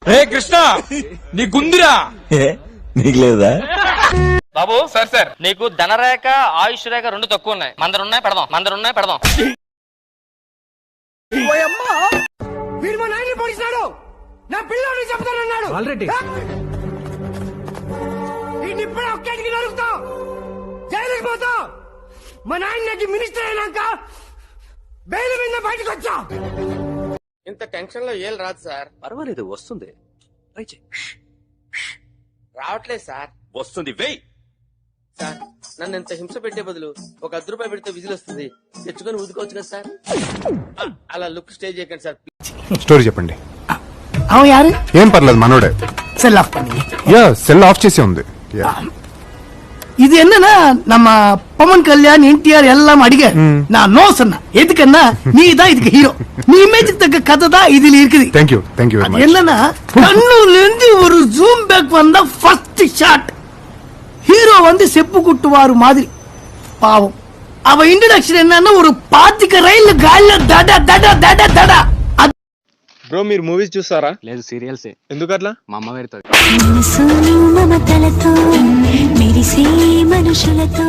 రే కృష్ణ నీకుందిరా నీకు లేదా బాబు సార్ నీకు ధనరేఖ ఆయుష్ రేఖ రెండు తక్కువ ఉన్నాయి. మందరున్నాయి పెడదాం. వీడు మా నాయన్ని పొడిచాడు, నా పిల్లల్ని చెప్తానన్నాడు. ఆల్రెడీ ఇప్పుడే ఒక్కటికి నరుకుతాం, జైలుకి పోతాం. మా నాయనకి మినిస్టర్ అయినాక బెయిల్ మీద బయటకు వచ్చా. ఇంత టెన్షన్ లో ఏం రాదు సార్. పర్వాలేదు, వస్తుంది. రావట్లేదు సార్. వస్తుంది, వెయ్. సార్ నన్ను ఎంత హింస పెట్టే బదులు ఒక ₹10 పెడితే విజిల్ వస్తుంది, తెచ్చుకొని ఊదుకోవచ్చు కదా సార్. అలా లుక్ స్టే చేయకండి సార్. స్టోరీ చెప్పండి. యారు ఏం పర్లేదు, మనోడే. సెల్ ఆఫ్ పని. సెల్ ఆఫ్ చేసి ఉంది. இது என்னன்னா நம்ம பவன் கல்யாண் என்டிஆர் எல்லாம் அடிக்க நான் நோ சொன்ன எதுக்குன்னா நீ தான் இதுக்கு ஹீரோ, நீ இமேஜுக்கு தக்க கதை தான் இதுல இருக்குது. Thank you very much. என்னன்னா கண்ணுல இருந்து ஒரு ஜூம் பேக் வந்தா ஃபர்ஸ்ட் ஷாட் ஹீரோ வந்து செப்பு குட்டுவாரு மாதிரி. பாவம் அவ இன்ட்ரோடக்ஷன் என்னன்னா ஒரு பாத்திக்க ரயில் கால்ல தட தட தட தட. బ్రో మీరు మూవీస్ చూస్తారా? లేదు, సీరియల్సే. ఎందుకు అట్లా? మా అమ్మ పెడతాది. మమతలతో మెరిసే మనుషులతో